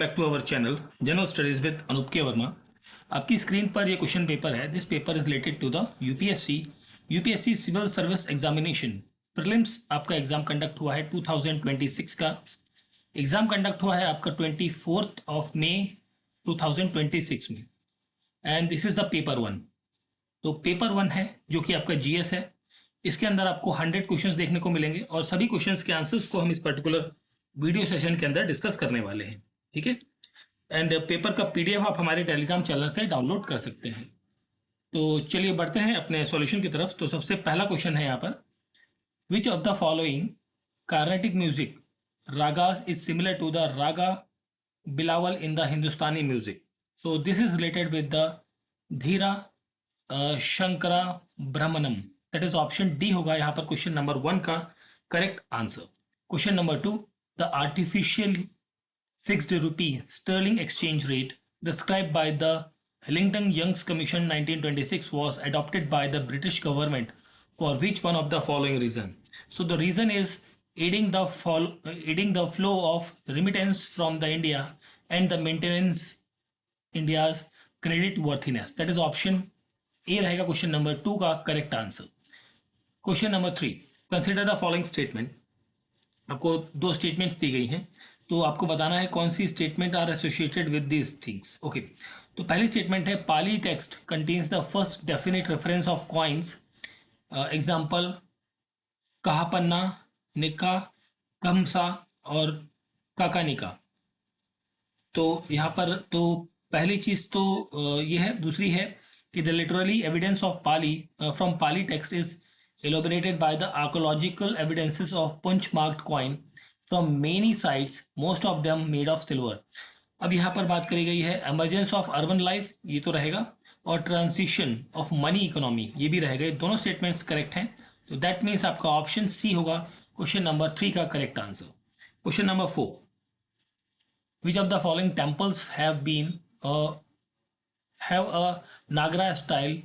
Back to our channel general studies with Anoop K Verma. आपकी screen पर ये क्वेश्चन पेपर है। This paper is related to the UPSC civil service examination prelims. आपका exam conduct हुआ है 2026 का। एग्जाम कंडक्ट हुआ है आपका 24 मई 2026 में, and this is the paper one. तो पेपर वन है जो कि आपका जीएस है। इसके अंदर आपको 100 क्वेश्चंस देखने को मिलेंगे और सभी क्वेश्चंस के आंसर्स को हम इस पर्टिकुलर वीडियो सेशन के अंदर डिस्कस करने वाले हैं। ठीक है, एंड पेपर का पीडीएफ आप हमारे टेलीग्राम चैनल से डाउनलोड कर सकते हैं। तो चलिए बढ़ते हैं अपने सॉल्यूशन की तरफ। तो सबसे पहला क्वेश्चन है यहाँ पर, which of the following Carnatic music ragas is similar to the raga Bilawal in the Hindustani music. So this is related with the Dheera Shankara Bharanam. That is option D होगा यहाँ पर क्वेश्चन नंबर 1 का correct answer. Question number 2, the artificial fixed rupee sterling exchange rate described by the Hillingdon-Young's Commission 1926 was adopted by the British government for which one of the following reason? So the reason is aiding the flow of remittance from the India and the maintenance India's credit worthiness. That is option A रहेगा question number 2 का correct answer. Question number 3, consider the following statement. आपको दो statements दी गई हैं, तो आपको बताना है कौन सी statement are associated with this things. Okay, तो पहली स्टेटमेंट है, Pali text contains the first definite reference of coins. Example kahapana, nika, kamsa और काकानिका। तो यहाँ पर तो पहली चीज तो ये है। दूसरी है कि the literally evidence of Pali from Pali text is elaborated by the archaeological evidences of punch marked coin from many sites, most of them made of silver. अब यहाँ पर बात करी गई है emergence of urban life, ये तो रहेगा, और transition of money economy ये भी रहेगा। ये दोनों स्टेटमेंट्स करेक्ट हैं, तो दैट मीन्स आपका ऑप्शन सी होगा क्वेश्चन नंबर 3 का correct answer. Question number 4, which of the following temples have a Nagara style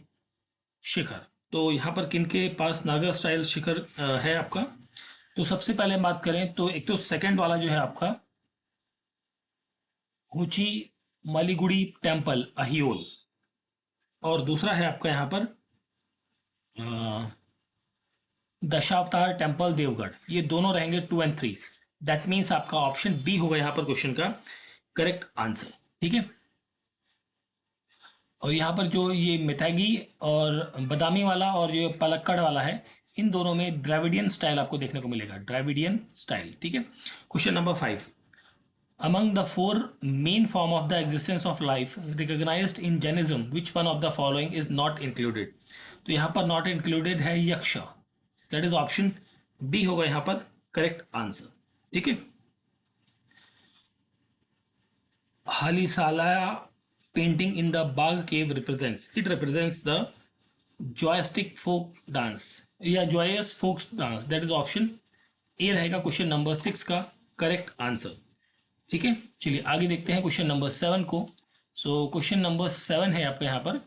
shikhara. तो यहाँ पर किनके पास नागा स्टाइल शिखर है आपका? तो सबसे पहले हम बात करें तो एक तो सेकंड वाला जो है आपका हुची मलीगुड़ी टेम्पल अहियोल, और दूसरा है आपका यहाँ पर दशावतार टेम्पल देवगढ़। ये दोनों रहेंगे 2 और 3। दैट मीन्स आपका ऑप्शन बी होगा यहाँ पर क्वेश्चन का करेक्ट आंसर। ठीक है, और यहाँ पर जो ये मिथैगी और बदामी वाला और जो पलक्कड़ वाला है, इन दोनों में द्रविडियन स्टाइल आपको देखने को मिलेगा, द्रविडियन स्टाइल। ठीक है, question number 5, among the 4 main form of the existence of life recognised in Jainism which one of the following is not included. तो यहाँ पर नॉट इंक्लूडेड है यक्ष। दैट इज ऑप्शन बी होगा यहाँ पर करेक्ट आंसर। ठीक है, हालीसाला painting in the Bagh cave represents the joystick folk dance या joyous folk dance। that is option A रहेगा क्वेश्चन नंबर 6 का करेक्ट आंसर। ठीक है, चलिए आगे देखते हैं क्वेश्चन नंबर 7 को। सो क्वेश्चन नंबर 7 है आपका यहाँ पर,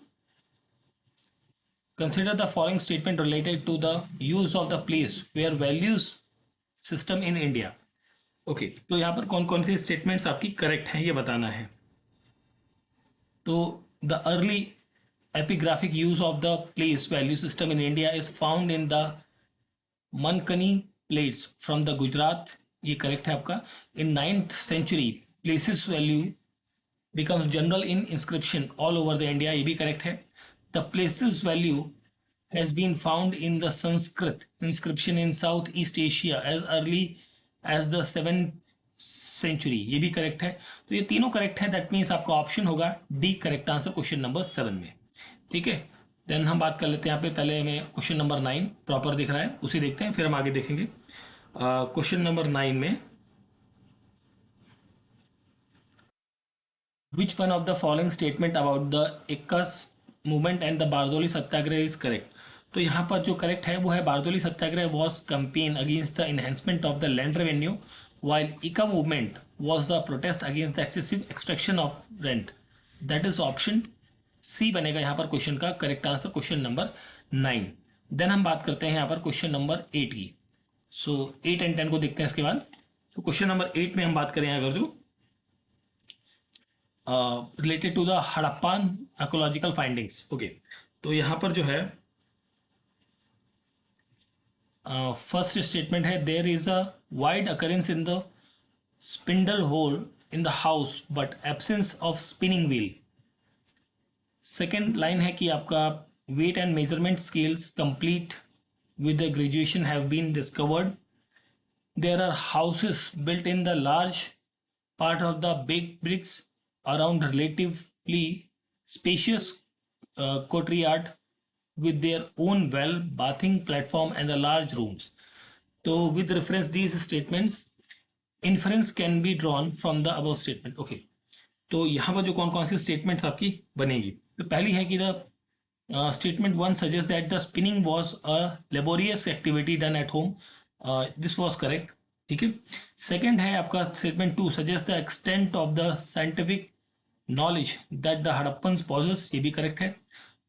consider the following statement related to the use of the place where values system in India. Okay, तो यहाँ पर कौन कौन सी स्टेटमेंट्स आपकी करेक्ट हैं ये बताना है। तो the early epigraphic use of the place value system in India is found in the Mankani plates from the Gujarat, ये करेक्ट है आपका। In 9th century places value becomes general in inscription all over the India, ये भी correct है। The places value has been found in the Sanskrit inscription in Southeast Asia as early as the 7th century, ये भी correct है। तो ये तीनों correct है, दैट मीन्स आपका ऑप्शन होगा D correct answer question number 7 में। ठीक है, देन हम बात कर लेते हैं यहाँ पे। पहले हमें क्वेश्चन नंबर 9 प्रॉपर दिख रहा है, उसे देखते हैं, फिर हम आगे देखेंगे। क्वेश्चन नंबर 9 में, which one of the following statement about the Eka movement and the Bardoli Satyagraha is correct. तो यहाँ पर जो करेक्ट है वो है Bardoli Satyagraha was campaign against the enhancement of the land revenue, while Ika movement was the protest against the excessive extraction of rent. That is option C बनेगा यहाँ पर क्वेश्चन का correct answer question number 9। Then हम बात करते हैं यहाँ पर क्वेश्चन नंबर 8 की। सो 8 एंड 10 को देखते हैं इसके बाद। तो क्वेश्चन नंबर 8 में हम बात करें अगर जो related to the Harappan archaeological findings. Okay, तो यहाँ पर जो है फर्स्ट स्टेटमेंट है, there is a wide occurrence in the spindle hole in the house but absence of spinning wheel. Second line है कि आपका weight and measurement scales complete with the graduation have been discovered. There are houses built in the large part of the big bricks around relatively spacious courtyard with their own well, bathing platform and the large rooms. So with reference these statements, inference can be drawn from the above statement. Okay, तो यहाँ पर जो कौन कौन सी statement आपकी बनेगी, तो पहली है कि the statement 1 suggests that the spinning was a laborious activity done at home. This was correct. ठीक है। सेकेंड है आपका statement 2 suggests the extent of the scientific knowledge that the Harappans possess, ये भी करेक्ट है।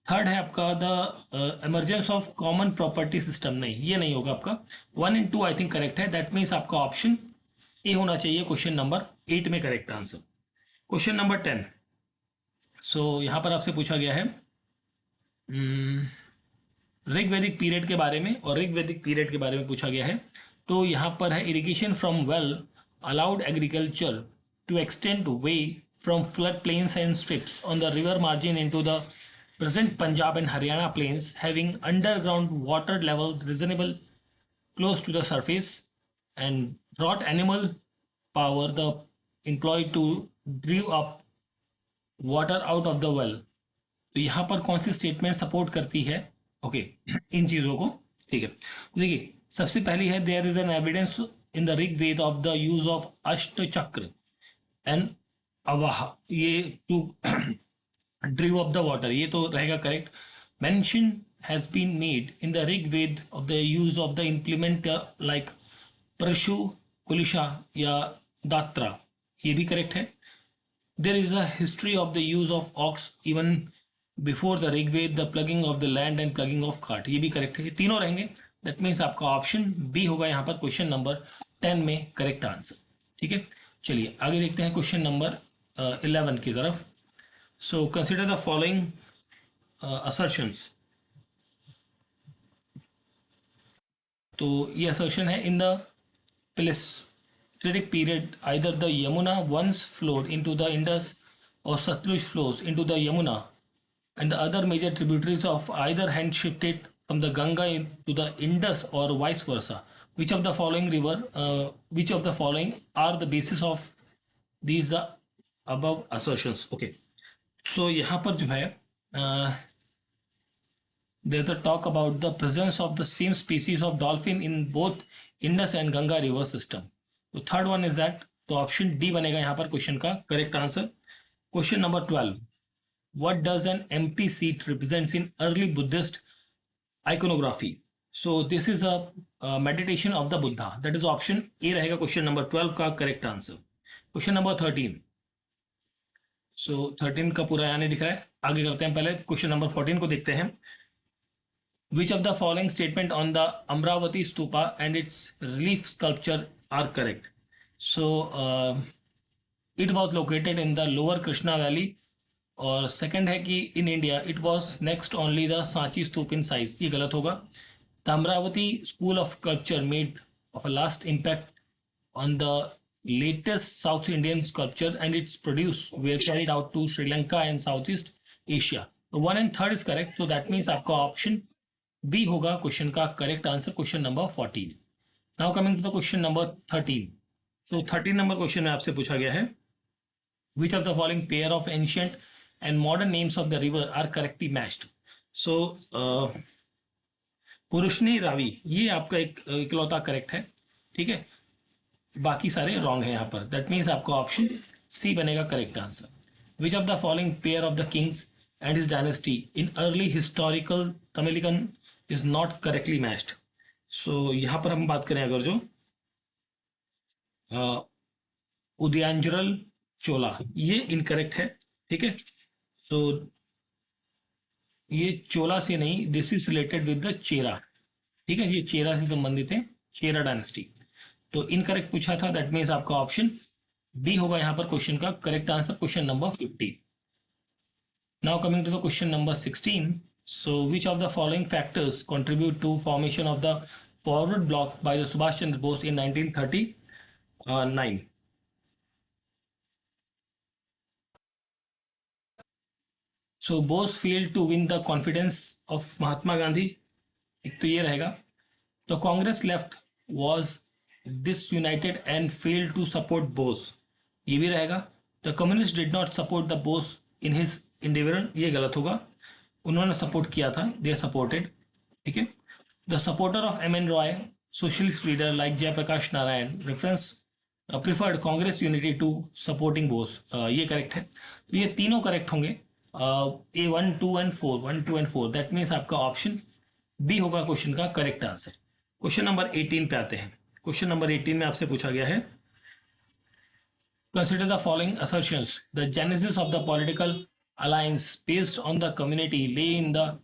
थर्ड है आपका the emergence of common property system, नहीं ये नहीं होगा आपका। 1 and 2 आई थिंक करेक्ट है, दैट मीन्स आपका ऑप्शन ए होना चाहिए क्वेश्चन नंबर 8 में करेक्ट आंसर। क्वेश्चन नंबर 10, सो यहाँ पर आपसे पूछा गया है ऋग्वैदिक पीरियड के बारे में, और ऋग्वैदिक पीरियड के बारे में पूछा गया है। तो यहाँ पर है irrigation from well allowed agriculture to extend way from flood plains and strips on the river margin into the present Punjab and Haryana plains having underground water level reasonable close to the surface and brought animal power the employed to drew up water out of the well। तो यहाँ पर कौन सी statement support करती है okay in चीज़ों को, ठीक है। देखिए सबसे पहली है there is an evidence in the Rigveda of the use of ashta chakra and avaha, ये to drive of the water, ये तो रहेगा correct. Mention has been made in the Rigveda of the use of the implement like parashu kulisha या दात्रा, ये भी करेक्ट है। There is a history of the use of ox even before the Rigveda, the ploughing of the land and plugging of cart, ये भी correct है। ये तीनों रहेंगे, दैट मीन्स आपका ऑप्शन बी होगा यहाँ पर क्वेश्चन नंबर 10 में करेक्ट आंसर, ठीक है। चलिए आगे देखते हैं क्वेश्चन नंबर 11 की तरफ। So consider the following assertions. तो ये असर्शन है in the Paleolithic period either the Yamuna once flowed into the Indus or Satluj flows into the Yamuna and the other major tributaries of either hand shifted from the Ganga to the Indus or vice versa. Which of the following are the basis of these above assertions? Okay, so यहाँ पर जो है there's a talk about the presence of the same species of dolphin in both Indus and Ganga river system. तो third one is that, तो option D बनेगा यहाँ पर question का correct answer. Question number 12, what does an empty seat represents in early Buddhist iconography? So this is a meditation of the Buddha, that is option A रहेगा question number 12 का correct answer. Question number 13, so 13 का पूरा यहाँ नहीं दिख रहा है, आगे करते हैं, पहले क्वेश्चन नंबर 14 को देखते हैं। Which of the following statement on the Amravati Stupa and its relief sculpture are correct? So it was located in the lower Krishna Valley, और सेकंड है कि in India it was next only the Sanchi stupa in size, ये गलत होगा। The Amaravati school of sculpture made of a last impact on the latest south Indian sculpture and its produce where carried out to Sri Lanka and south east Asia. तो 1 and 3 is correct, तो that means आपका option B होगा question का correct answer, question number 14। Now coming to the question number 13। So 13 number question में आपसे पूछा गया है which of the following pair of ancient and modern names of the river are correctly matched? So Purushni Ravi ये आपका एक इकलौता करेक्ट है, ठीक है, बाकी सारे रॉन्ग है यहाँ पर, दैट मीन्स आपका ऑप्शन सी बनेगा correct answer. Which of the following pair of the kings and his dynasty in early historical Tamilakam is not correctly matched? So यहाँ पर हम बात करें अगर जो उदयांजरल चोला, ये इनकरेक्ट है, ठीक है। सो ये चोला से नहीं, this is related with the Chera, ठीक है, ये चेरा से संबंधित है, चेरा डायनेस्टी। तो इनकरेक्ट पूछा था, दैट मीन्स आपका ऑप्शन बी होगा यहाँ पर क्वेश्चन का correct answer, question number 50। Now coming to the question number 16. So which of the following factors contribute to formation of the forward bloc by the Subhash Chandra Bose in 1939? So Bose failed to win the confidence of Mahatma Gandhi. एक तो ये रहेगा. The Congress left was disunited and failed to support Bose. ये भी रहेगा. The communists did not support the Bose in his endeavor. ये गलत होगा. उन्होंने सपोर्ट किया था. They supported. ठीक है. The supporter of M.N. Roy, socialist leader like Jayaprakash Narayan, reference preferred Congress unity to supporting Bose. ये करेक्ट है. तो ये तीनों करेक्ट होंगे. A1, 2 and 4, 1, 2 and 4. That means आपका ऑप्शन बी होगा क्वेश्चन का करेक्ट आंसर. क्वेश्चन नंबर 18 पे आते हैं. क्वेश्चन नंबर 18 में आपसे पूछा गया है, consider the following assertions. The genesis of the political alliance based on the community lay in the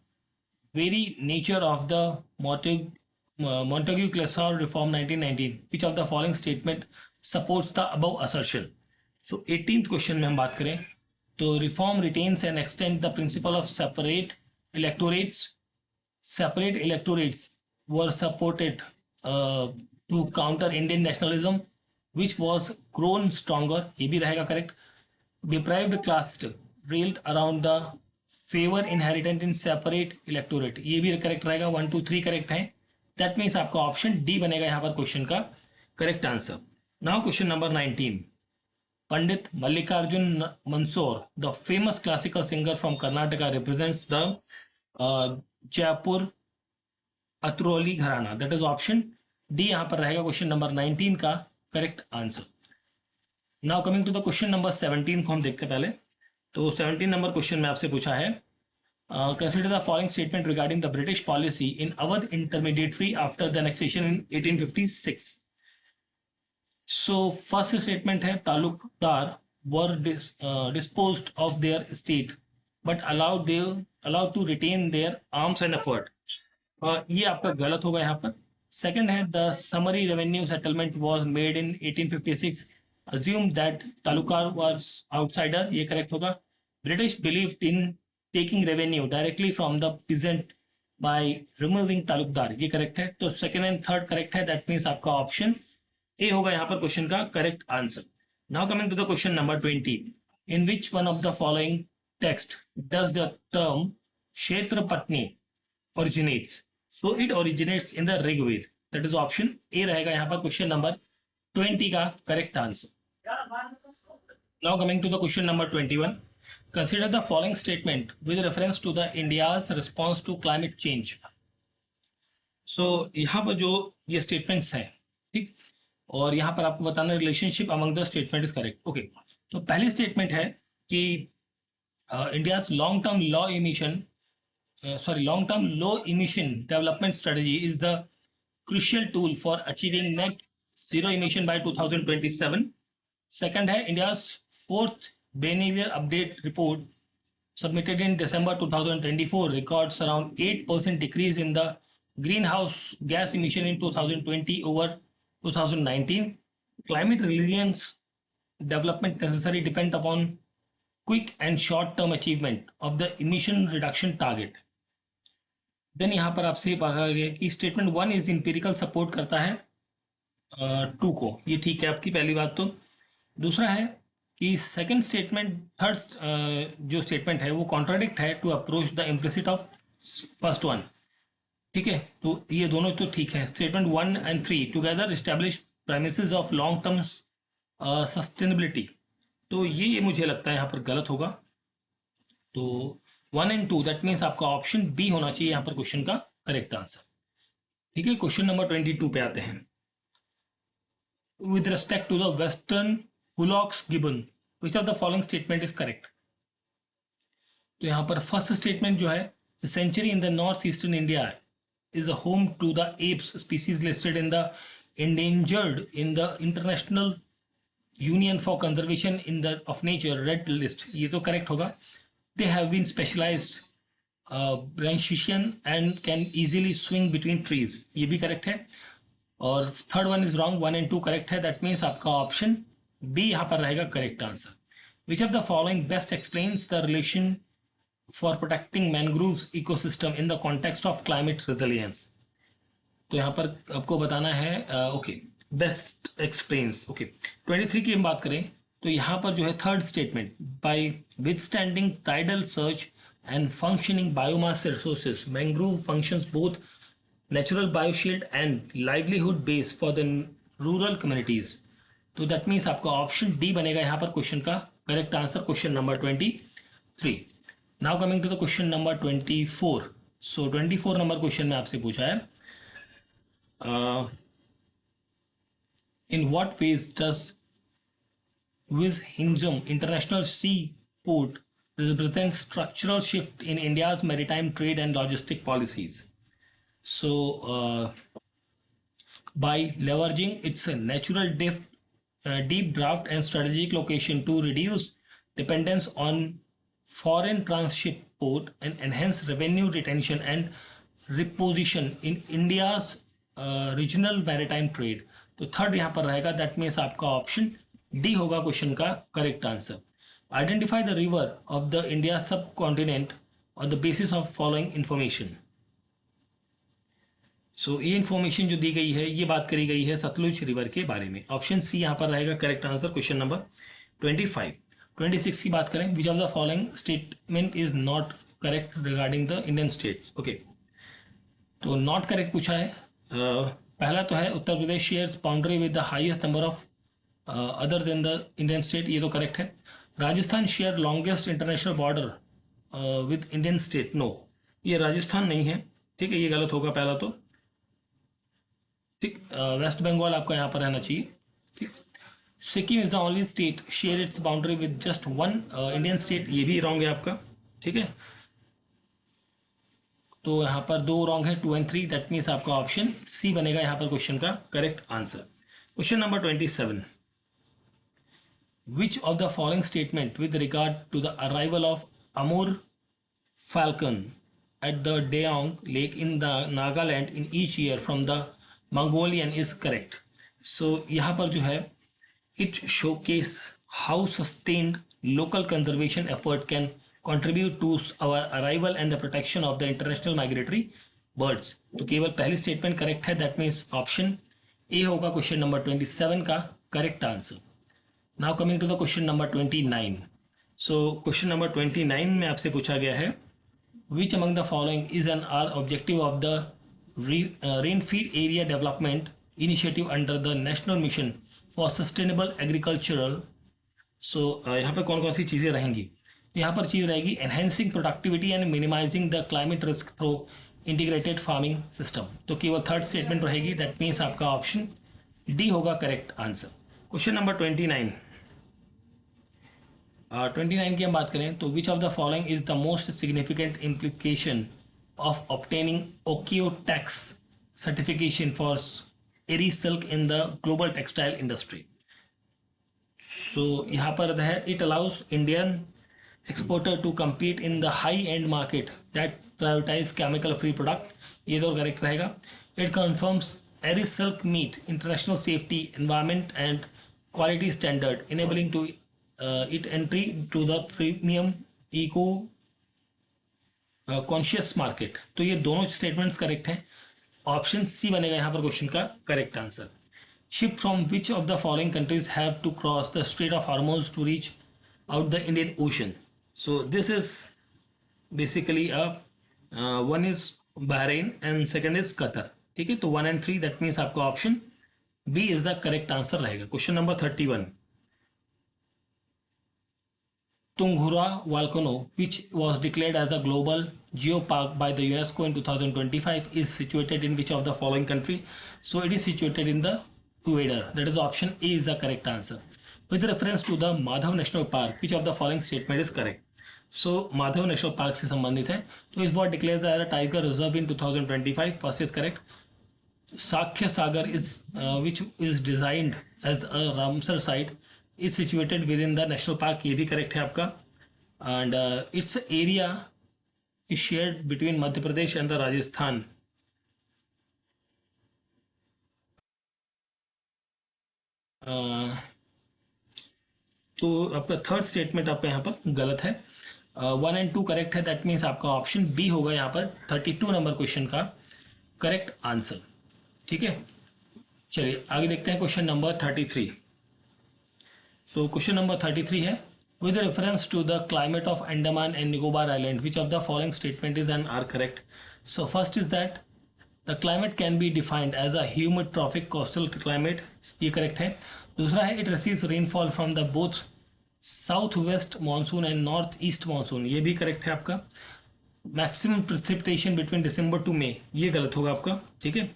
very nature of the Montagu-Clemenceau Reform 1919. Which of the following statement supports the above assertion? So 18th question में हम बात करें तो reform retains and extend the principle of separate electorates. Separate electorates were supported to counter Indian nationalism, which was grown stronger. ये भी रहेगा correct. Deprived class railed around the favor inherent in separate electorate. ये भी correct रहेगा. 1, 2, 3 correct है. That means आपका option D बनेगा यहाँ पर क्वेश्चन का correct answer. Now question number 19. Pandit Mallikarjun Mansoor, the famous classical singer from Karnataka, represents the Jaipur Atroli घराना. That is option D यहाँ पर रहेगा क्वेश्चन नंबर 19 का correct answer. Now coming to the question number 17 को हम देखते पहले. तो 17 नंबर क्वेश्चन में आपसे पूछा है, consider the following statement regarding the British policy in Awadh Intermediary after the annexation in 1856. So first statement है, Talukdar were disposed of their estate but allowed to retain their arms and effort. ये आपका गलत होगा यहाँ पर. Second है, the summary revenue settlement was made in 1856. assume that taluqdar was outsider. ये correct होगा. British believed in taking revenue directly from the peasant by removing taluqdar. ये करेक्ट है. तो सेकंड एंड थर्ड करेक्ट है. दैट मीन्स आपका option A होगा यहाँ पर क्वेश्चन का correct answer. Now coming to the question number 20. In which one of the following text does the term क्षेत्र पत्नी originates? So it originates in the Rigved. That is option A रहेगा यहाँ पर question number 20 का correct answer. Now coming to the question number 21. Consider the following statement with reference to the India's response to climate change. So यहाँ पर जो ये statements हैं, ठीक, और यहाँ पर आपको बताना relationship among the statement is correct. Okay, तो पहली स्टेटमेंट है कि India's long-term low emission development strategy is the crucial tool for achieving net zero emission by 2027. Second है, India's fourth biennial update report submitted in December 2024 records around 8% decrease in the greenhouse gas emission in 2020 over 2019. Climate resilience development necessary depend upon quick and short-term achievement of the emission reduction target. Then यहाँ पर आपसे कहा गया कि statement 1 is empirical support करता है 2 को. ये ठीक है आपकी पहली बात. तो दूसरा है कि सेकंड स्टेटमेंट थर्ड जो स्टेटमेंट है वो कॉन्ट्राडिक्ट है to approach the implicit of first one. ठीक है, तो ये दोनों तो ठीक है. Statement 1 and 3 together establish premises of long term sustainability. तो ये मुझे लगता है यहाँ पर गलत होगा. तो 1 एंड 2 दैट मीन्स आपका ऑप्शन बी होना चाहिए यहाँ पर क्वेश्चन का करेक्ट आंसर. ठीक है, क्वेश्चन नंबर 22 पे आते हैं. With respect to the western hoolock gibbon which of the following statement is correct. तो यहाँ पर फर्स्ट स्टेटमेंट जो है, the sanctuary in the north eastern India is the home to the apes species listed in the endangered in the international union for conservation in the of nature red list. ये तो correct होगा. They have been specialized branchian and can easily swing between trees. ये भी correct है. और third one is wrong. 1 and 2 correct है. That means आपका option B यहाँ पर रहेगा correct answer. Which of the following best explains the relation for protecting mangroves ecosystem in the context of climate resilience. तो यहाँ पर आपको बताना है. Okay, best explains. ओके, 23 की हम बात करें तो यहाँ पर जो है third statement, by withstanding tidal surge and functioning biomass resources mangrove functions both natural bioshield and livelihood base for the rural communities. तो दैट मीन्स आपका ऑप्शन डी बनेगा यहाँ पर क्वेश्चन का correct answer, question number 23. Now coming to the question number 24. So 24 number question में आपसे पूछा है, in what ways does Vizhinjam International Seaport represent structural shift in India's maritime trade and logistic policies? So, by leveraging its natural deep draft and strategic location to reduce dependence on foreign transship port and enhance revenue retention and reposition in India's regional maritime trade. तो third यहाँ पर रहेगा, that means आपका option D होगा question का correct answer. Identify the river of the India subcontinent on the basis of following information. So ये information जो दी गई है ये बात करी गई है सतलुज रिवर के बारे में. ऑप्शन सी यहाँ पर रहेगा करेक्ट आंसर, क्वेश्चन नंबर 25. 26 की बात करें, which of the following statement is not correct regarding the Indian states. Okay, तो नॉट करेक्ट पूछा है. पहला तो है Uttar Pradesh shares boundary with the highest number of other than the Indian state, ये तो करेक्ट है. Rajasthan share longest international border with Indian state, no, ये राजस्थान नहीं है. ठीक है, ये गलत होगा पहला तो. ठीक, वेस्ट बंगाल आपका यहाँ पर रहना चाहिए. ठीक, Sikkim is the only state share its boundary with just one Indian state, ये भी रॉन्ग है आपका. ठीक है, तो यहाँ पर दो रॉन्ग है, 2 और 3. दैट मीन्स आपका ऑप्शन सी बनेगा यहाँ पर क्वेश्चन का correct answer. Question number 27. Which of the following statement with regard to the arrival of Amur falcon at the Deong Lake in the Nagaland in each year from the Mongolian is correct. So यहाँ पर जो है it showcase how sustained local conservation effort can contribute to our arrival and the protection of the international migratory birds. तो केवल पहली statement correct है, that means option A होगा question number 27 का correct answer. Now coming to the question number 29. So question number 29 में आपसे पूछा गया है, which among the following is an objective of the Rainfeed Area Development Initiative under the National Mission for Sustainable Agricultural. So यहाँ पर कौन कौन सी चीज़ें रहेंगी? यहाँ पर चीज़ रहेगी enhancing productivity and minimizing the climate risk through integrated farming system. तो केवल थर्ड स्टेटमेंट रहेगी, दैट मीन्स आपका ऑप्शन डी होगा करेक्ट आंसर. Question number 29. 29 की हम बात करें तो which of the following is the most significant implication of obtaining Oeko Tex certification for eri silk in the global textile industry. So यहाँ पर है, it allows Indian exporter to compete in the high end market that prioritize chemical free product, ये तो correct रहेगा. It confirms Eri silk meet international safety environment and quality standard enabling to it entry to the premium eco conscious market. तो ये दोनों statements correct हैं, option C बनेगा यहाँ पर क्वेश्चन का correct answer. Ship from which of the following countries have to cross the strait of Hormuz to reach out the Indian ocean. So this is basically one is Bahrain and second is Qatar. ठीक है, तो 1 और 3, that means आपका option B is the correct answer रहेगा. Question number 31. Tunghura volcano, which was declared as a global geopark by the UNESCO in 2025, is situated in which of the following country? So it is situated in the Ecuador. That is option A is the correct answer. With reference to the Madhav National Park, which of the following statement is correct? So Madhav National Park से संबंधित है, तो इस बार declared as a tiger reserve in 2025. First is correct. Sakya Sagar is which is designed as a Ramsar site is situated within the national park, ये भी correct है आपका. And it's area is shared between Madhya Pradesh and the Rajasthan. तो आपका third statement आपका यहाँ पर गलत है। 1 एंड 2 करेक्ट है, दैट मीन्स आपका ऑप्शन बी होगा यहाँ पर 32 नंबर क्वेश्चन का करेक्ट आंसर। ठीक है, चलिए आगे देखते हैं क्वेश्चन नंबर 33। सो क्वेश्चन नंबर 33 है, with reference to the climate of Andaman and Nicobar Island, which of the following statement is and are correct? So first is that the climate can be defined as a humid tropic coastal climate, ये correct है। दूसरा है it receives rainfall from the both south west monsoon and north east monsoon, ये भी correct है आपका। Maximum precipitation between December to May, ये गलत होगा आपका। ठीक है,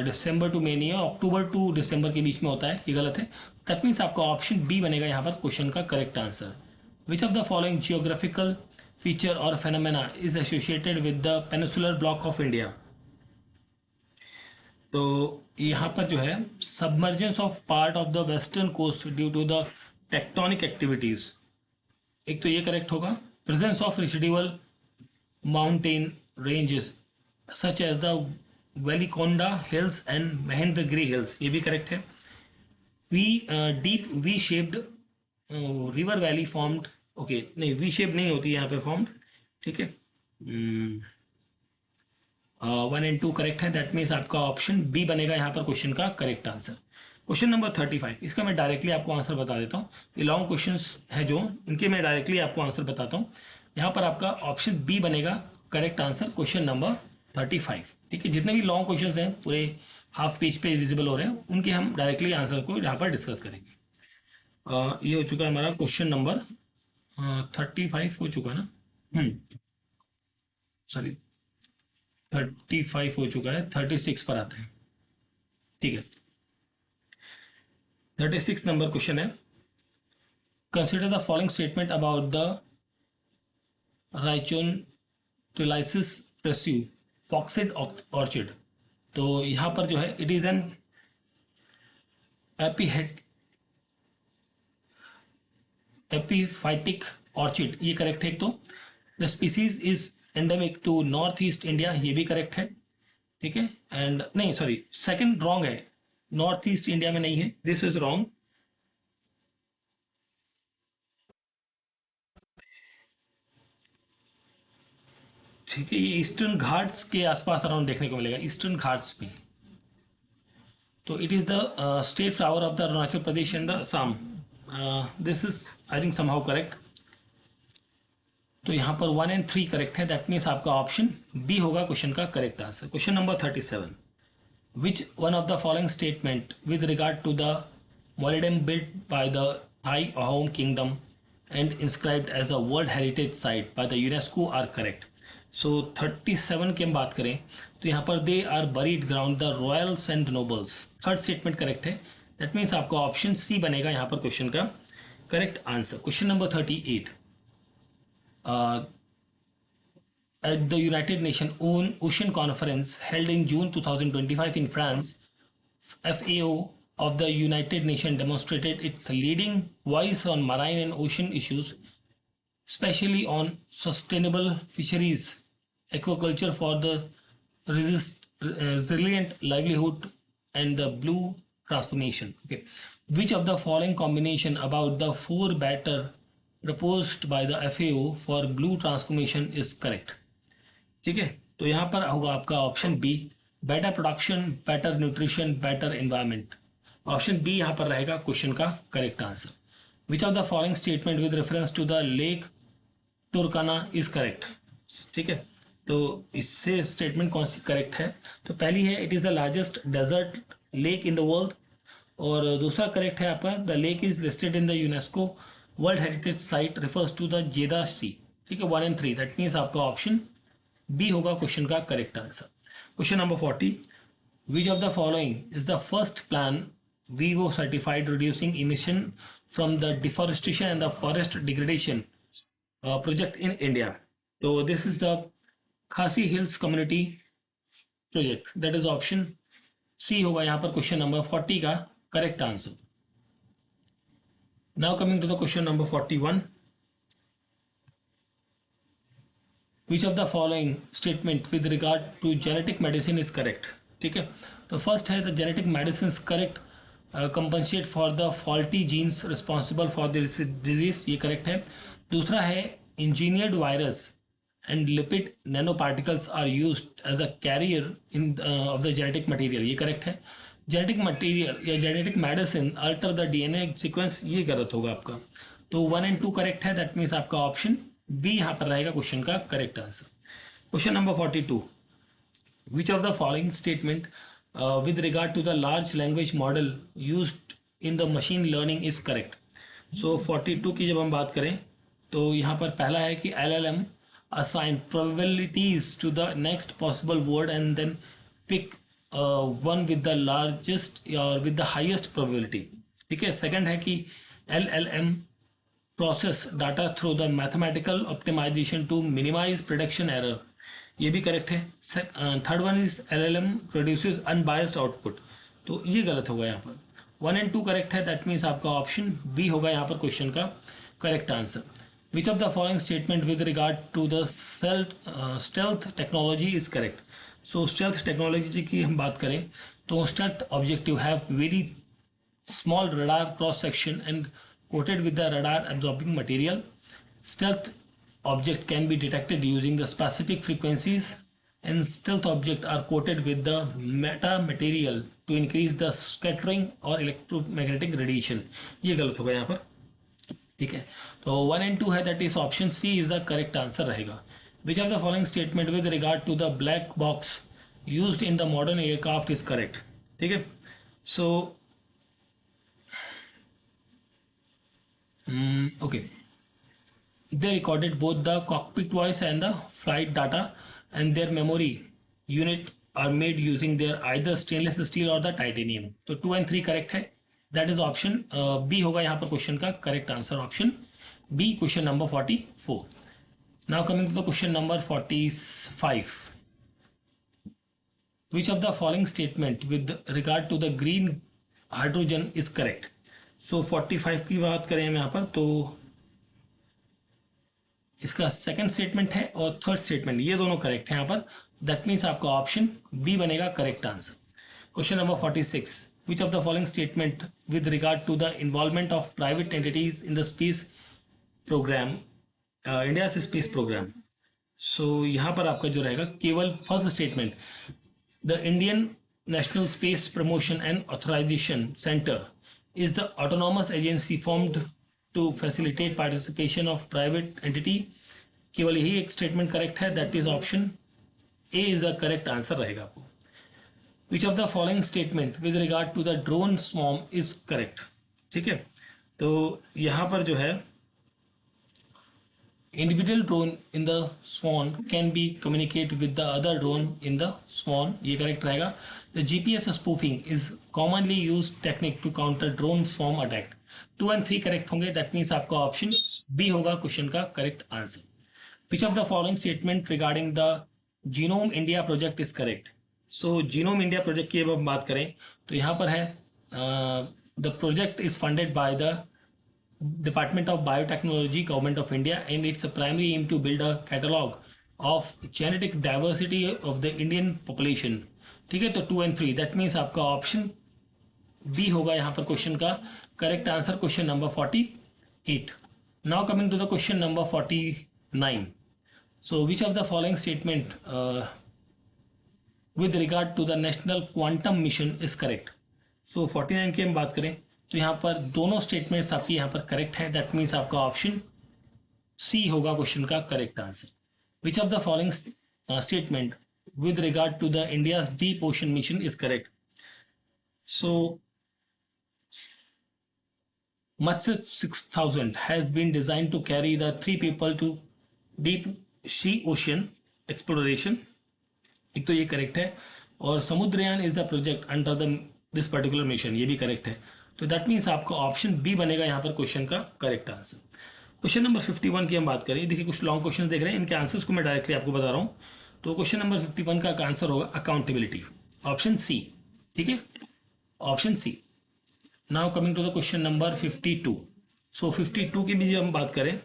दिसंबर टू मई नहीं है, अक्टूबर टू दिसंबर के बीच में होता है, ये गलत है। दैट मीन्स आपका ऑप्शन बी बनेगा यहाँ पर क्वेश्चन का correct answer. Which of the following geographical feature और phenomena is associated with the peninsular block of India? तो यहाँ पर जो है submergence of part of the western coast due to the tectonic activities, एक तो ये करेक्ट होगा। Presence of residual mountain ranges such as the Velikonda hills and Mahendragiri hills, ये भी करेक्ट है। V deep V shaped river valley formed, okay नहीं V shape नहीं होती यहाँ पे फॉर्म्ड। ठीक है, 1 एंड 2 करेक्ट है, दैट मीन्स आपका ऑप्शन बी बनेगा यहाँ पर क्वेश्चन का करेक्ट आंसर। क्वेश्चन नंबर 35, इसका मैं डायरेक्टली आपको आंसर बता देता हूँ। ये लॉन्ग क्वेश्चंस है जो, इनके मैं डायरेक्टली आपको आंसर बताता हूँ। यहाँ पर आपका ऑप्शन बी बनेगा करेक्ट आंसर क्वेश्चन नंबर 35। ठीक है, जितने भी लॉन्ग क्वेश्चंस हैं पूरे हाफ पेज पे विजिबल हो रहे हैं, उनके हम डायरेक्टली आंसर को यहाँ पर डिस्कस करेंगे। ये हो चुका है हमारा क्वेश्चन नंबर 35 हो चुका ना, सॉरी 35 हो चुका है, 36 पर आते हैं। ठीक है, 36 नंबर क्वेश्चन है, consider the following statement about the Rhynchostylis प्रेस्यू फॉक्सिड ऑर्चिड। तो यहाँ पर जो है it is an epiphytic orchid, ये करेक्ट है एक तो। The species is endemic to north east India, ये भी करेक्ट है। ठीक है, एंड नहीं सॉरी सेकंड रॉन्ग है, नॉर्थ ईस्ट इंडिया में नहीं है, दिस इज रॉन्ग। ठीक है, ये ईस्टर्न घाट्स के आसपास अराउंड देखने को मिलेगा, ईस्टर्न घाट्स में। तो it is the state flower of the Arunachal Pradesh and the Assam, this is I think somehow correct. तो यहाँ पर 1 एंड 3 करेक्ट है, दैट मीन्स आपका ऑप्शन बी होगा क्वेश्चन का correct answer. Question number 37, which one of the following statement with regard to the Moidams built by the Tai Ahom kingdom and inscribed as a world heritage site by the UNESCO are correct? So 37 की हम बात करें तो यहाँ पर they are buried ground the royals and nobles, third statement correct है, that means आपका option C बनेगा यहाँ पर क्वेश्चन का correct answer. Question number 38, at the United Nations Ocean Conference held in June 2025 in France, FAO of the United Nations demonstrated its leading voice on marine and ocean issues, especially on sustainable fisheries, aquaculture for the resilient livelihood, and the blue transformation. Okay, which of the following combination about the four better proposed by the FAO for blue transformation is correct? ठीक है, तो यहाँ पर होगा आपका option B, better production, better nutrition, better environment. Option B यहाँ पर रहेगा क्वेश्चन का correct answer. Which of the following statement with reference to the lake Turkana is correct? ठीक है, तो इससे स्टेटमेंट कौन सी करेक्ट है? तो पहली है it is the largest desert lake in the world, और दूसरा करेक्ट है आपका the lake is listed in the UNESCO world heritage site refers to the jade sea. ठीक है, 1 एंड 3, दैट मीन्स आपका ऑप्शन बी होगा क्वेश्चन का correct answer. Question number 40, which of the following is the first plan vivo certified reducing emission from the deforestation and the forest degradation project in India? तो this is the Khasi hills community project, that is option C होगा यहाँ पर question number 40 का correct answer. Now coming to the question number 41, which of the following statement with regard to genetic medicine is correct? ठीक है, तो first है the genetic medicine correct compensate for the faulty genes responsible for the disease, ये correct है। दूसरा है engineered virus and lipid nano particles are use as a carrier in of the genetic material, ये correct है। Genetic material या genetic medicine alter the DNA sequence, ये गलत होगा आपका। तो 1 and 2 करेक्ट है, दैट मीन्स आपका ऑप्शन बी यहाँ पर रहेगा क्वेश्चन का correct answer. Question number 42, which of the following statement with regard to the large language model used in the machine learning is correct? So 42 की जब हम बात करें तो यहाँ पर पहला है कि LLM assign probabilities to the next possible word and then pick one with the largest or with the highest probability, ठीक है। सेकंड है कि LLM process data through the mathematical optimization to minimize prediction error, ये भी correct है। Third one is LLM produces unbiased output, तो ये गलत होगा यहाँ पर। 1 and 2 करेक्ट है, दैट मीन्स आपका ऑप्शन बी होगा यहाँ पर क्वेश्चन का correct answer. Which of the following statement with regard to the stealth technology is correct? So stealth technology की हम बात करें तो stealth objective have very small radar cross section and coated with the radar absorbing material. Stealth object can be detected using the specific frequencies, and stealth object are coated with the meta material to increase the scattering or electromagnetic radiation, ये गलत होगा यहाँ पर, ठीक है। तो 1 and 2 है, that is option C is the correct answer रहेगा। Which of the following statement with regard to the black box used in the modern aircraft is correct, ठीक है। सो okay, they recorded both the cockpit voice and the flight data, and their memory unit are made using their either stainless steel or the titanium. तो 2 and 3 correct है, that is option B होगा यहाँ पर question का correct answer, option B, question number 44। Now coming to the question number 45, which of the following statement with regard to the green hydrogen is correct? So 45 की बात करें हम यहाँ पर तो इसका सेकंड स्टेटमेंट है और थर्ड स्टेटमेंट, ये दोनों करेक्ट है यहाँ पर, दैट मीन्स आपका ऑप्शन बी बनेगा correct answer. Question number 46, which of the following statement with regard to the involvement of private entities in the space programme, India space programme? So यहाँ पर आपका जो रहेगा केवल first statement, the Indian national space promotion and authorisation centre is the autonomous agency formed to facilitate participation of private entity, केवल यही एक statement correct है, that is option A is the correct answer रहेगा आपको। Which of the following statement with regard to the drone swarm is correct, ठीक है। तो यहाँ पर जो है individual drone in the swarm can be communicate with the other drone in the swarm, ये करेक्ट रहेगा। the GPS spoofing is commonly used technique to counter drone swarm attack, 2 and 3 correct होंगे, दैट मीन्स आपका option B होगा question का correct answer. Which of the following statement regarding the genome India project is correct? So genome India project की अब हम बात करें तो यहाँ पर है the project is funded by the Department of Biotechnology, Government of India, and it's a primary aim to build a catalog of genetic diversity of the Indian population, ठीक है। तो 2 and 3, दैट मीन्स आपका option B होगा यहाँ पर question का correct answer, question number 48। Now coming to the question number 49, so which of the following statement with regard to the national quantum mission is correct? So 49 की हम बात करें तो यहाँ पर दोनों स्टेटमेंट्स आपकी यहाँ पर करेक्ट है, दैट मीन्स आपका ऑप्शन सी होगा क्वेश्चन का correct answer. Which of the following statement with regard to the India's deep ocean mission is correct? So Matsya 6000 has been designed to carry the 3 people to deep sea ocean exploration, एक तो ये correct है, और Samudrayaan is the project under the this particular mission, ये भी correct है। तो that means आपका ऑप्शन बी बनेगा यहाँ पर क्वेश्चन का करेक्ट आंसर। क्वेश्चन नंबर 51 की हम बात करें, देखिए कुछ लॉन्ग क्वेश्चन देख रहे हैं, इनके आंसर्स को मैं डायरेक्टली आपको बता रहा हूँ। तो क्वेश्चन नंबर 51 का आंसर होगा अकाउंटेबिलिटी, ऑप्शन सी, ठीक है, option C. Now coming to the question number 52, so 52 की भी हम बात करें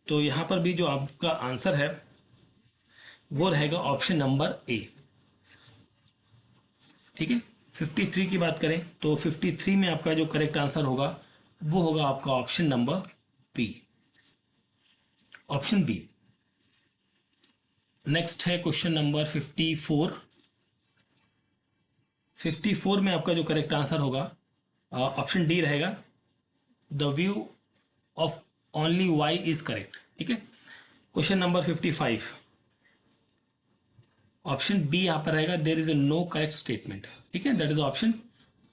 तो यहाँ पर भी जो आपका आंसर है वो रहेगा ऑप्शन नंबर ए, ठीक है। 53 की बात करें तो 53 में आपका जो करेक्ट आंसर होगा वो होगा आपका option number B, option B. Next है क्वेश्चन नंबर 54। 54 में आपका जो करेक्ट आंसर होगा ऑप्शन डी रहेगा, the view of only Y is correct. ठीक है। क्वेश्चन नंबर 55, ऑप्शन बी यहां पर रहेगा, there is a no correct statement. ठीक है, that is option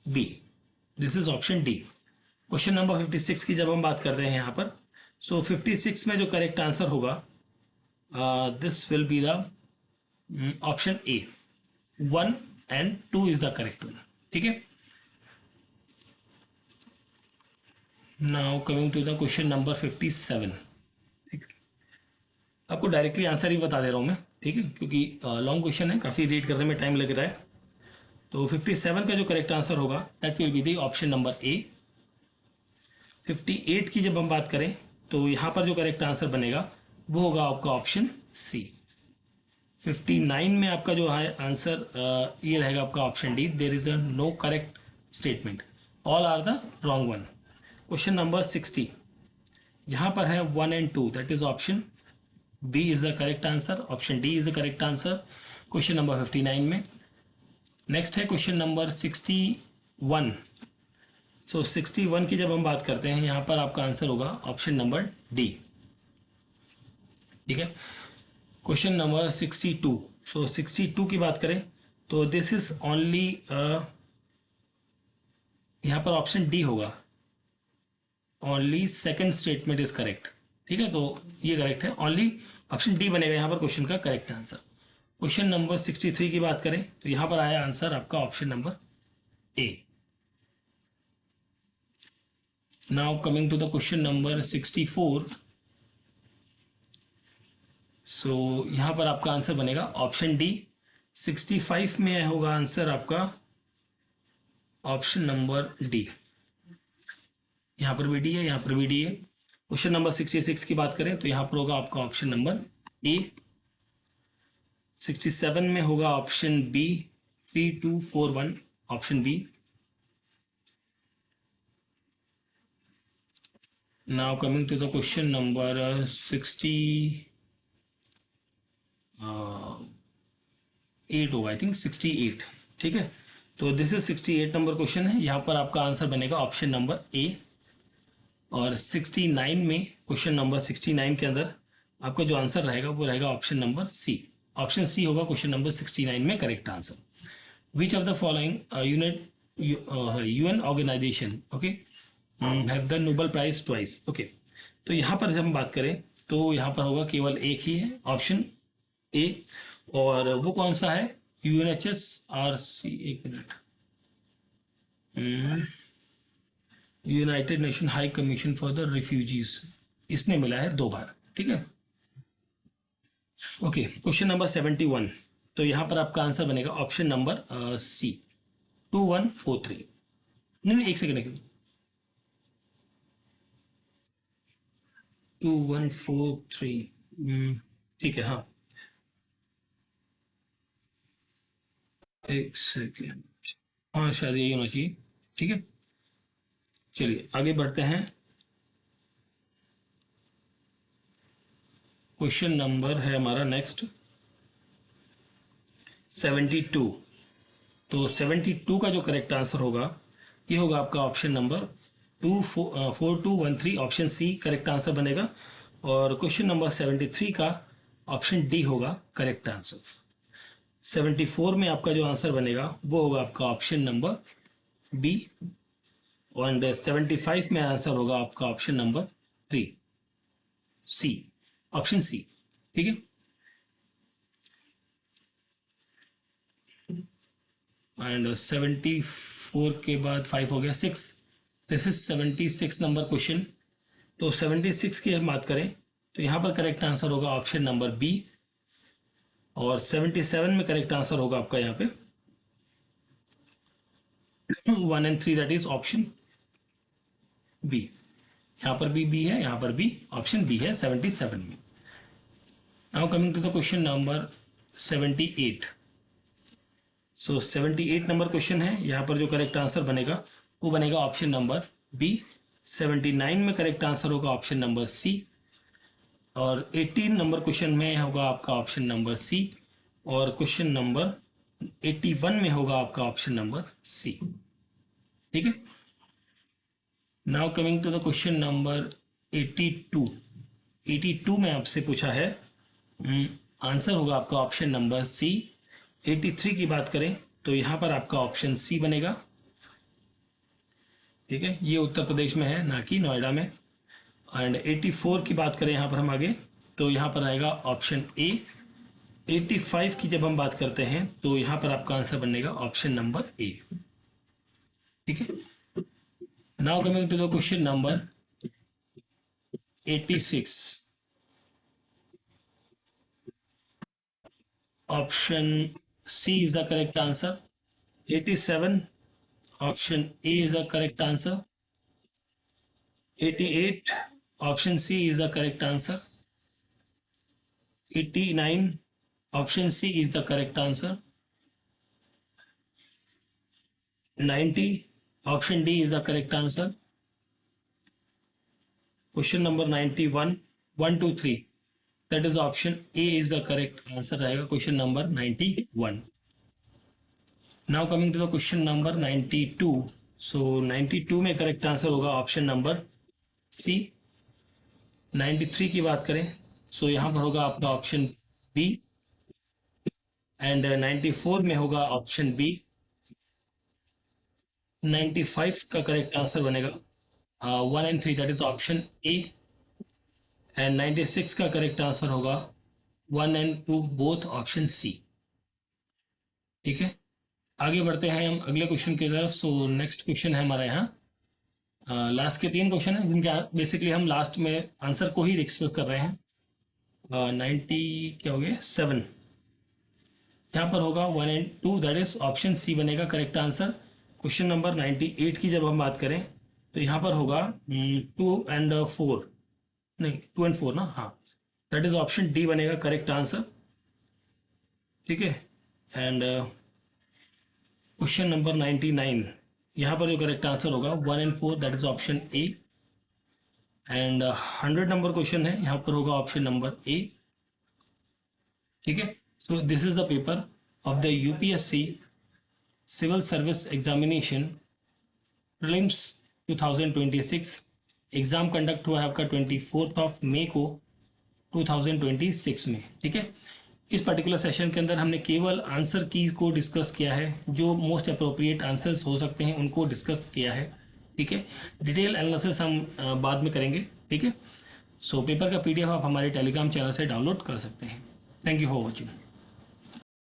B, this is option D. Question number 56 की जब हम बात करते हैं यहां पर, सो 56 में जो करेक्ट आंसर होगा this will be the option A, 1 and 2 is the correct one. ठीक है। Now coming to the question number 57। ठीक है, आपको डायरेक्टली आंसर ही बता दे रहा हूं मैं। ठीक है, क्योंकि लॉन्ग क्वेश्चन है, काफ़ी रीड करने में टाइम लग रहा है। तो 57 का जो करेक्ट आंसर होगा that will be the option number ए। 58 की जब हम बात करें तो यहाँ पर जो करेक्ट आंसर बनेगा वो होगा आपका ऑप्शन सी। 59 में आपका जो है आंसर ये रहेगा आपका option D, there is a no correct statement, all are the wrong one. Question number 60, यहाँ पर है 1 and 2, that is option B is the correct answer, option D is the correct answer question number 59 में। Next है question number 61। सो 61 की जब हम बात करते हैं यहाँ पर आपका आंसर होगा ऑप्शन नंबर डी। ठीक है। Question number 62। सो 62 की बात करें तो दिस इज ओनली, यहाँ पर ऑप्शन डी होगा, only second statement is correct. ठीक है, तो ये करेक्ट है, ओनली ऑप्शन डी बनेगा यहाँ पर क्वेश्चन का करेक्ट आंसर। क्वेश्चन नंबर 63 की बात करें तो यहाँ पर आया आंसर आपका option number A. Now coming to the question number 64। So यहाँ पर आपका आंसर बनेगा ऑप्शन डी। 65 में होगा आंसर आपका ऑप्शन नंबर डी, यहाँ पर भी डी है, यहाँ पर भी डी है। क्वेश्चन नंबर 66 की बात करें तो यहाँ पर होगा आपका ऑप्शन नंबर ए। 67 में होगा option B, 3241 option B. Now coming to the question number 68 होगा, आई थिंक 68। ठीक है, तो दिस इज 68 नंबर क्वेश्चन है, यहाँ पर आपका आंसर बनेगा ऑप्शन नंबर ए। और 69 में, क्वेश्चन नंबर 69 के अंदर आपका जो आंसर रहेगा वो रहेगा option number C, option C होगा क्वेश्चन नंबर 69 में correct answer. Which of the following unit UN organisation okay have the Nobel prize twice. Okay, तो यहाँ पर जब हम बात करें तो यहाँ पर होगा केवल एक ही है, ऑप्शन ए, और वो कौन सा है, UNHRC, एक minute, United nation high commission for the refugees, इसने मिला है 2 बार। ठीक है। ओके, क्वेश्चन नंबर 71, तो यहाँ पर आपका आंसर बनेगा ऑप्शन नंबर सी, 2143। नहीं, एक सेकेंड, 2143, ठीक है, हाँ, एक सेकेंड, हाँ शायद यही होना चाहिए। ठीक है, चलिए आगे बढ़ते हैं। क्वेश्चन नंबर है हमारा नेक्स्ट 72। तो 72 का जो करेक्ट आंसर होगा ये होगा आपका option number 4213, option C correct answer बनेगा। और क्वेश्चन नंबर 73 का ऑप्शन डी होगा करेक्ट आंसर। 74 में आपका जो आंसर बनेगा वो होगा आपका ऑप्शन नंबर बी, और 75 में आंसर होगा आपका ऑप्शन नंबर 3, सी, ऑप्शन सी। ठीक है, एंड 74 के बाद 5 हो गया 6, दिस इज 76 नंबर क्वेश्चन। तो 76 की हम बात करें तो यहाँ पर करेक्ट आंसर होगा ऑप्शन नंबर बी, और 77 में करेक्ट आंसर होगा आपका यहाँ पे 1 and 3, that is option B. यहाँ पर भी बी है, यहाँ पर भी ऑप्शन बी है 77 में। Now coming to the question number 78। So 78 number question है, यहाँ पर जो करेक्ट आंसर बनेगा वो बनेगा ऑप्शन नंबर बी। 79 में करेक्ट आंसर होगा ऑप्शन नंबर सी, और 18 नंबर क्वेश्चन में होगा आपका ऑप्शन नंबर सी, और क्वेश्चन नंबर 81 में होगा आपका ऑप्शन नंबर सी। ठीक है, now coming to the question number 82। 82 में आपसे पूछा है, आंसर होगा आपका ऑप्शन नंबर सी। 83 की बात करें तो यहाँ पर आपका ऑप्शन सी बनेगा। ठीक है, ये उत्तर प्रदेश में है, ना कि नोएडा में। एंड 84 की बात करें यहाँ पर हम आगे, तो यहाँ पर आएगा ऑप्शन ए। 85 की जब हम बात करते हैं तो यहाँ पर आपका आंसर बनेगा ऑप्शन नंबर ए। ठीक है, now coming to the question number 86। Option C is the correct answer. 87, option A is the correct answer. 88, option C is the correct answer. 89, option C is the correct answer. 90, option D is the correct answer. Question number 91, 1, 2, 3. That is option A is the correct answer रहेगा question number 91. Now coming to the question number 92. So 92 में correct answer होगा option number C. 93 की बात करें सो यहाँ पर होगा आपका ऑप्शन बी, एंड 94 में होगा ऑप्शन बी। 95 का करेक्ट आंसर बनेगा 1 and 3, that is option A, and 96 का करेक्ट आंसर होगा 1 एंड 2 बोथ ऑप्शन सी। ठीक है, आगे बढ़ते हैं हम अगले क्वेश्चन की तरफ। सो नेक्स्ट क्वेश्चन है हमारा यहाँ, लास्ट के 3 क्वेश्चन हैं जिनके बेसिकली हम लास्ट में आंसर को ही डिस्कस कर रहे हैं। 90 क्या हो गया 7, यहाँ पर होगा 1 and 2, that is option C बनेगा करेक्ट आंसर। क्वेश्चन नंबर 98 की जब हम बात करें तो यहाँ पर होगा 2 एंड 4, नहीं 2 एंड 4 ना, हाँ, दैट इज ऑप्शन डी बनेगा करेक्ट आंसर। ठीक है, एंड क्वेश्चन नंबर 99, यहाँ पर जो करेक्ट आंसर होगा 1 and 4, that is option A, and 100 number question है, यहाँ पर होगा ऑप्शन नंबर ए। ठीक है, so this is the paper of the UPSC civil service examination prelims 2026। Exam conduct हुआ है आपका 24 मई को 2026 में। ठीक है, इस पर्टिकुलर सेशन के अंदर हमने केवल आंसर की को डिस्कस किया है, जो मोस्ट अप्रोप्रिएट आंसर्स हो सकते हैं उनको डिस्कस किया है। ठीक है, डिटेल एनालिसिस हम बाद में करेंगे। ठीक है, सो पेपर का पीडीएफ आप हमारे टेलीग्राम चैनल से डाउनलोड कर सकते हैं। Thank you for watching.